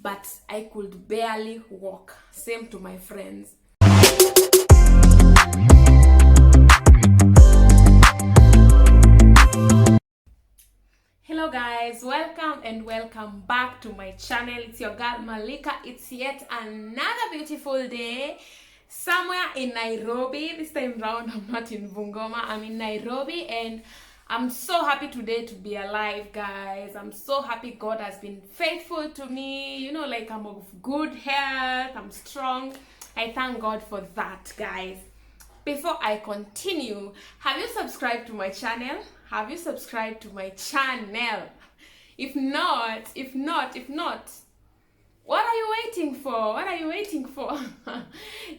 but I could barely walk. Same to my friends. Hello guys, welcome and welcome back to my channel. It's your girl Malika. It's yet another beautiful day somewhere in Nairobi. This time round I'm not in Bungoma, I'm in Nairobi, and I'm so happy today to be alive, guys. I'm so happy God has been faithful to me. You know, like I'm of good health, I'm strong. I thank God for that, guys. Before I continue, have you subscribed to my channel? Have you subscribed to my channel? If not, what are you waiting for? What are you waiting for?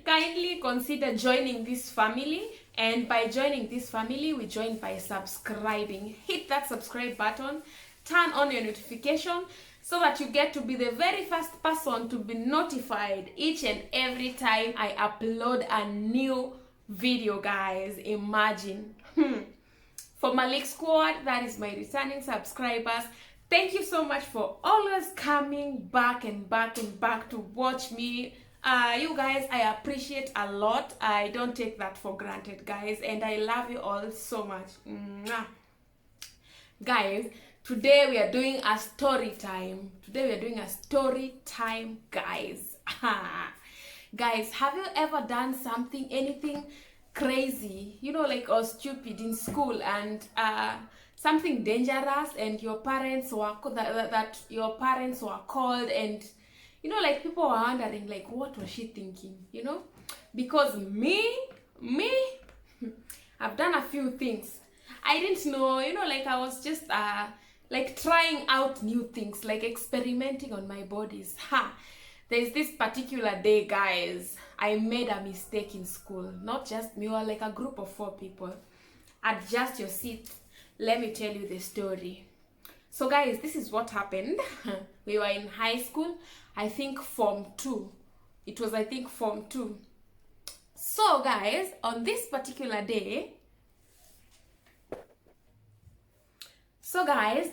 Kindly consider joining this family. And by joining this family, we join by subscribing. Hit that subscribe button, turn on your notification so that you get to be the very first person to be notified each and every time I upload a new video, guys. Imagine. For MALIKSQUAD, that is my returning subscribers, thank you so much for always coming back and back and back to watch me. You guys, I appreciate a lot. I don't take that for granted, guys, and I love you all so much. Mwah. Guys, today we are doing a story time. Guys. Guys, have you ever done anything crazy, you know, like, or stupid in school, and something dangerous, and your parents were your parents were called, and you know, like, people were wondering, like, what was she thinking, you know? Because me I've done a few things I didn't know, you know, like, I was just like trying out new things, like experimenting on my bodies. There's this particular day, guys, I made a mistake in school. Not just me, we were like a group of 4 people. Adjust your seat. Let me tell you the story. So, guys, this is what happened. We were in high school, I think Form 2. It was, I think, Form 2. So, guys, on this particular day,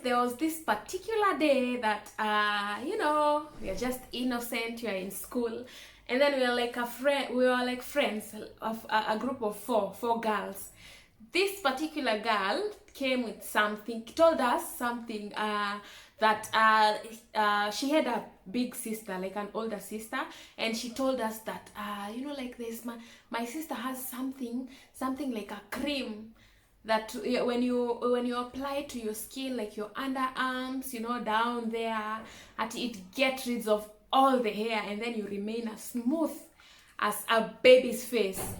there was this particular day that, you know, we are just innocent, you are in school, and then we were like friends of a group of four girls. This particular girl came with something, told us something, that she had a big sister, like an older sister, and she told us that, you know, like, there's my sister has something like a cream that when you apply to your skin, like your underarms, you know, down there, it gets rid of all the hair, and then you remain as smooth as a baby's face.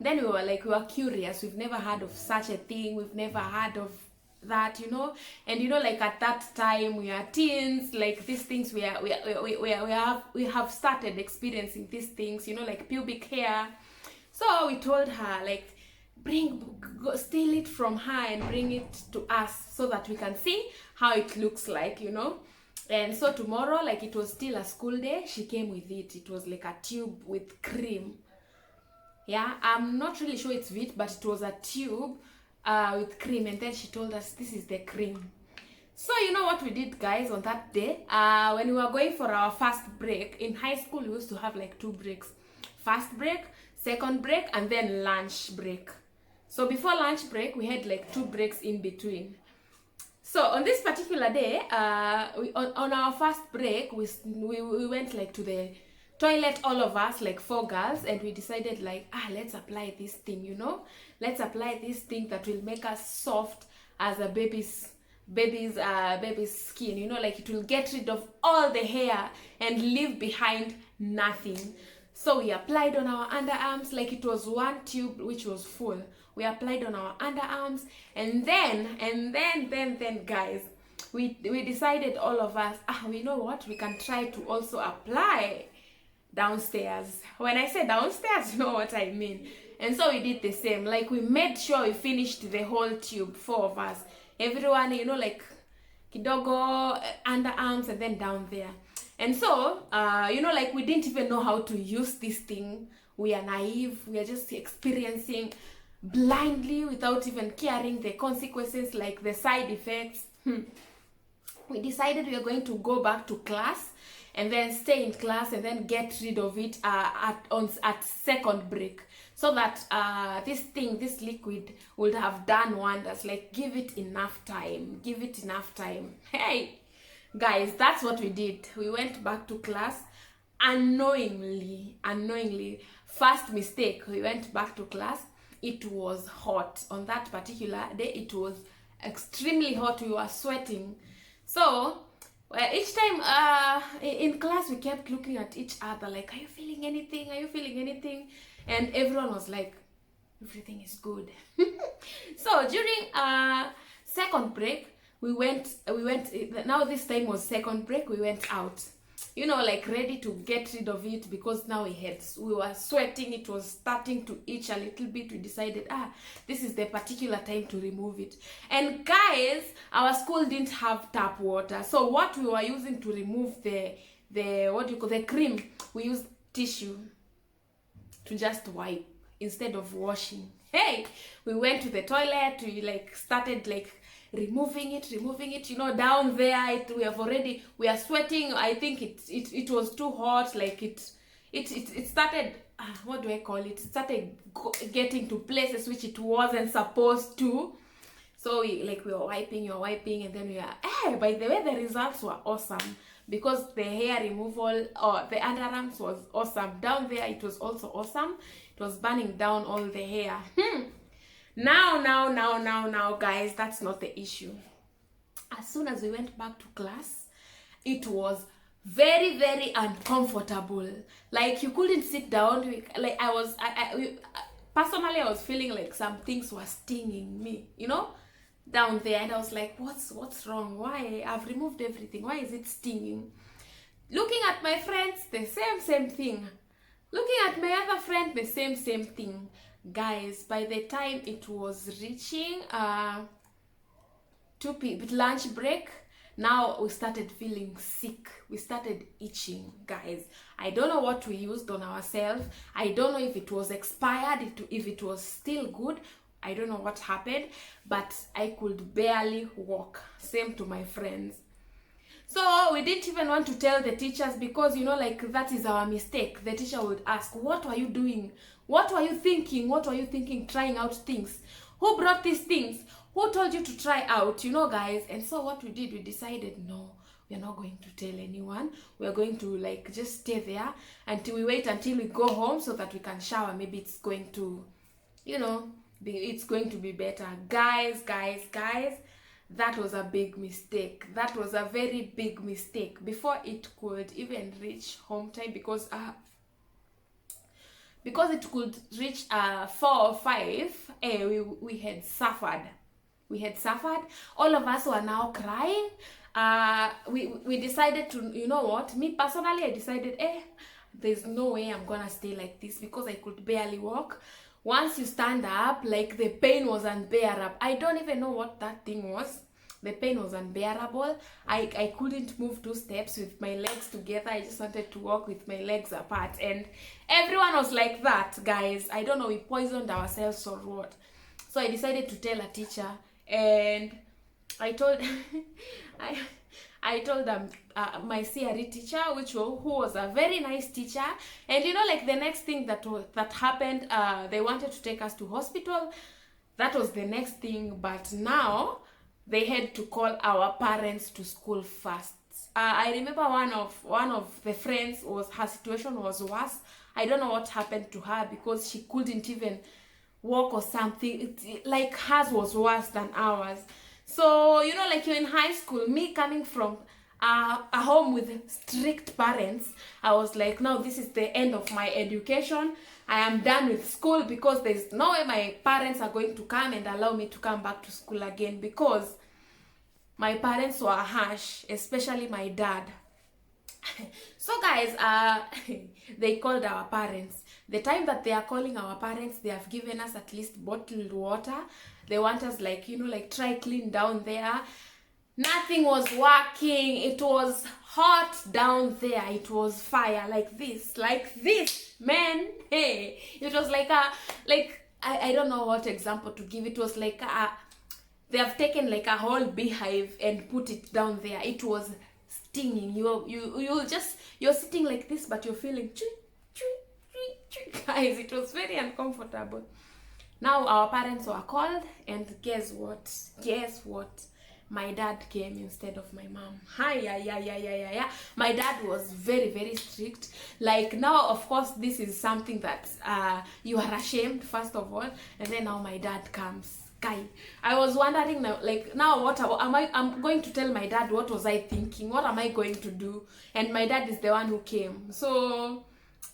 Then we were curious. We've never heard of such a thing. We've never heard of that, you know. And you know, like, at that time we are teens, like, these things we have started experiencing these things, you know, like pubic hair. So we told her, like, steal it from her and bring it to us so that we can see how it looks like, you know. And so tomorrow, like, it was still a school day, she came with it. It was like a tube with cream. Yeah, I'm not really sure it's it, but it was a tube with cream, and then she told us this is the cream. So you know what we did, guys, on that day? When we were going for our first break in high school, we used to have like 2 breaks: first break, second break, and then lunch break. So before lunch break, we had like 2 breaks in between. So on this particular day, on our first break, we went like to the toilet, all of us, like 4 girls, and we decided, like, let's apply this thing, you know. Let's apply this thing that will make us soft as a baby's skin, you know, like, it will get rid of all the hair and leave behind nothing. So we applied on our underarms, like, it was 1 tube which was full. We applied on our underarms, and then guys, we decided, all of us, we know what, we can try to also apply downstairs. When I say downstairs, you know what I mean. And so we did the same. Like, we made sure we finished the whole tube, 4 of us, everyone, you know, like, kidogo, underarms, and then down there. And so, you know, like, we didn't even know how to use this thing. We are naive. We are just experiencing blindly without even caring the consequences, like the side effects. We decided we are going to go back to class and then stay in class and then get rid of it at second break, so that this liquid would have done wonders. Like, give it enough time. Hey guys, that's what we did. We went back to class unknowingly. First mistake, we went back to class. It was hot on that particular day. It was extremely hot. We were sweating. So each time in class, we kept looking at each other like, are you feeling anything? And everyone was like, everything is good. So during second break, we went now this time was second break. We went out, like ready to get rid of it, because now we were sweating. It was starting to itch a little bit. We decided, this is the particular time to remove it. And guys, our school didn't have tap water, so what we were using to remove the cream, we used tissue to just wipe instead of washing. Hey, we went to the toilet. We started removing it, down there. We are sweating. I think it was too hot. It started, what do I call it? It started getting to places which it wasn't supposed to. So we were wiping, and then by the way, the results were awesome, because the hair removal or the underarms was awesome. Down there, it was also awesome. It was burning down all the hair. Now, guys, that's not the issue. As soon as we went back to class, it was very, very uncomfortable. Like, you couldn't sit down. Personally, I was feeling like some things were stinging me, down there. And I was like, what's wrong? Why? I've removed everything. Why is it stinging? Looking at my friends, the same thing. Looking at my other friend, the same thing. Guys, by the time it was reaching lunch break, now we started feeling sick. We started itching, guys. I don't know what we used on ourselves. I don't know if it was expired, if it was still good. I don't know what happened, but I could barely walk. Same to my friends. So we didn't even want to tell the teachers, because that is our mistake. The teacher would ask, what were you doing? What were you thinking trying out things? Who brought these things? Who told you to try out, guys? And so what we did, we decided, no, we're not going to tell anyone. We're going to just stay there until we go home, so that we can shower. Maybe it's going to, it's going to be better. Guys, that was a big mistake. That was a very big mistake. Before it could even reach home time, because it could reach 4 or 5, we had suffered. All of us were now crying. We decided to, me personally, I decided, there's no way I'm gonna stay like this, because I could barely walk. Once you stand up, the pain was unbearable. I don't even know what that thing was. The pain was unbearable. I couldn't move 2 steps with my legs together. I just wanted to walk with my legs apart. And everyone was like that, guys. I don't know, we poisoned ourselves or what. So I decided to tell a teacher, and I told I told my CRE teacher, who was a very nice teacher. And the next thing that happened, they wanted to take us to hospital. That was the next thing. But now they had to call our parents to school first. I remember one of the friends, her situation was worse. I don't know what happened to her, because she couldn't even walk or something. Hers was worse than ours. So, you're in high school, me coming from a home with strict parents, I was like, no, this is the end of my education. I am done with school, because there's no way my parents are going to come and allow me to come back to school again, because my parents were harsh, especially my dad. So guys, they called our parents. The time that they are calling our parents, they have given us at least bottled water. They want us try clean down there. Nothing was working. It was hot down there. It was fire like this, man. Hey, it was I don't know what example to give. It was they have taken a whole beehive and put it down there. It was stinging. You're sitting like this, but you're feeling guys. It was very uncomfortable. Now our parents were called, and guess what? My dad came instead of my mom. Hi. My dad was very, very strict. Like, now, of course, this is something that you are ashamed, first of all, and then now my dad comes. Guy, I was wondering now, like, now what I'm going to tell my dad what was I thinking, what am I going to do? And my dad is the one who came. So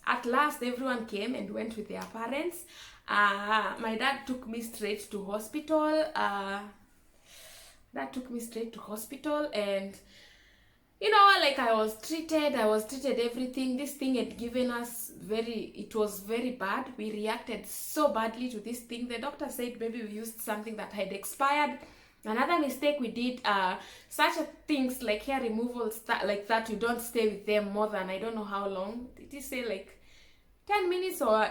at last everyone came and went with their parents. My dad took me straight to hospital. And you know, like, I was treated everything. This thing had given us it was very bad. We reacted so badly to this thing. The doctor said maybe we used something that had expired. Another mistake we did, such things like hair removal, like that, you don't stay with them more than, I don't know how long. Did he say like 10 minutes or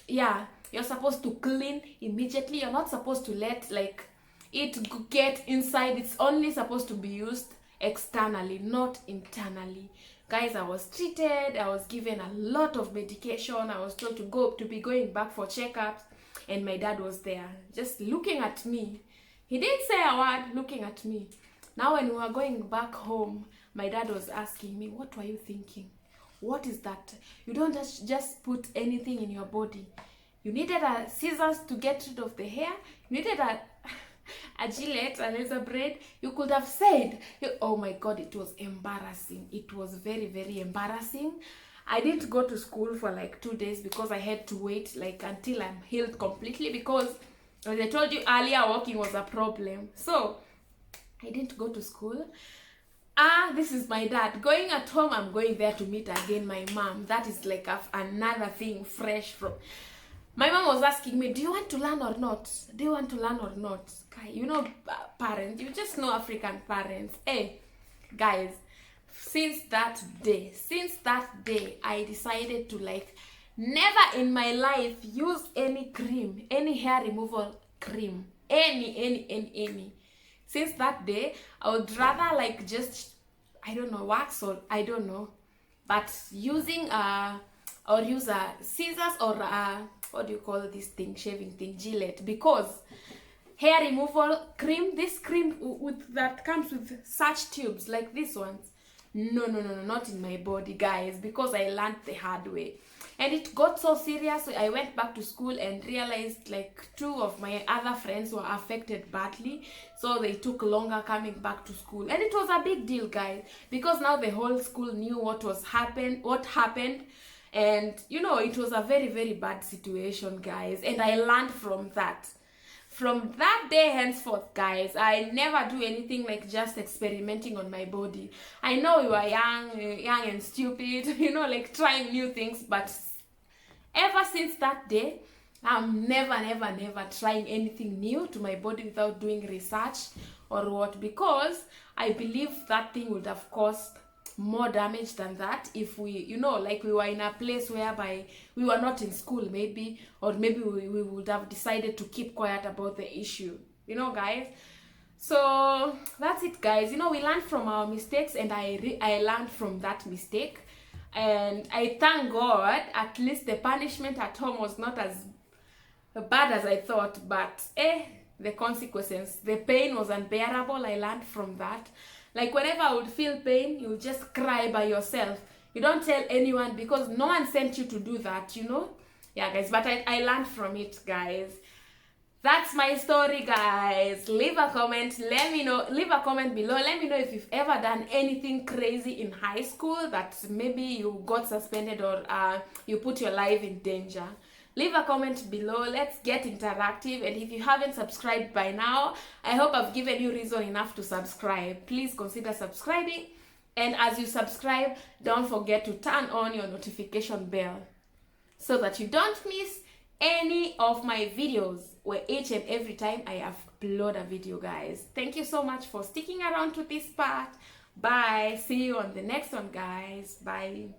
yeah, you're supposed to clean immediately. You're not supposed to let like it get inside. It's only supposed to be used externally, not internally. Guys, I was treated. I was given a lot of medication. I was told to be going back for checkups, and my dad was there just looking at me. He didn't say a word, looking at me. Now when we were going back home, my dad was asking me, what were you thinking? What is that? You don't just put anything in your body. You needed a scissors to get rid of the hair. You needed a Gillette, a razor blade. You could have said, oh my God, it was embarrassing. It was very, very embarrassing. I didn't go to school for like 2 days because I had to wait like until I'm healed completely, because as I told you earlier, walking was a problem. So I didn't go to school. This is my dad. Going at home, I'm going there to meet again my mom. That is like another thing fresh from... My mom was asking me, do you want to learn or not? Do you want to learn or not? You know, parents, you just know African parents. Hey, guys, since that day, I decided to like never in my life use any cream, any hair removal cream, any. Since that day, I would rather like just, I don't know, wax, or I don't know, but using or use a scissors or what do you call this thing, shaving thing, Gillette, because hair removal cream, this cream that comes with such tubes like this ones, no, not in my body, guys, because I learned the hard way. And it got so serious, so I went back to school and realized like 2 of my other friends were affected badly, so they took longer coming back to school. And it was a big deal, guys, because now the whole school knew what happened. And you know, it was a very, very bad situation, guys, and I learned from that. From that day henceforth, guys, I never do anything like just experimenting on my body. I know you are young and stupid, you know, like trying new things, but ever since that day, I'm never trying anything new to my body without doing research or what, because I believe that thing would have caused more damage than that if we, you know, like we were in a place whereby we were not in school, maybe, or maybe we would have decided to keep quiet about the issue, you know, guys. So that's it, guys. You know, we learned from our mistakes, and I learned from that mistake, and I thank God at least the punishment at home was not as bad as I thought, but the consequences, the pain was unbearable. I learned from that. Like, whenever I would feel pain, you just cry by yourself. You don't tell anyone, because no one sent you to do that, you know? Yeah, guys, but I learned from it, guys. That's my story, guys. Leave a comment. Let me know. Leave a comment below. Let me know if you've ever done anything crazy in high school that maybe you got suspended or you put your life in danger. Leave a comment below. Let's get interactive. And if you haven't subscribed by now, I hope I've given you reason enough to subscribe. Please consider subscribing. And as you subscribe, don't forget to turn on your notification bell so that you don't miss any of my videos where each and every time I upload a video, guys. Thank you so much for sticking around to this part. Bye. See you on the next one, guys. Bye.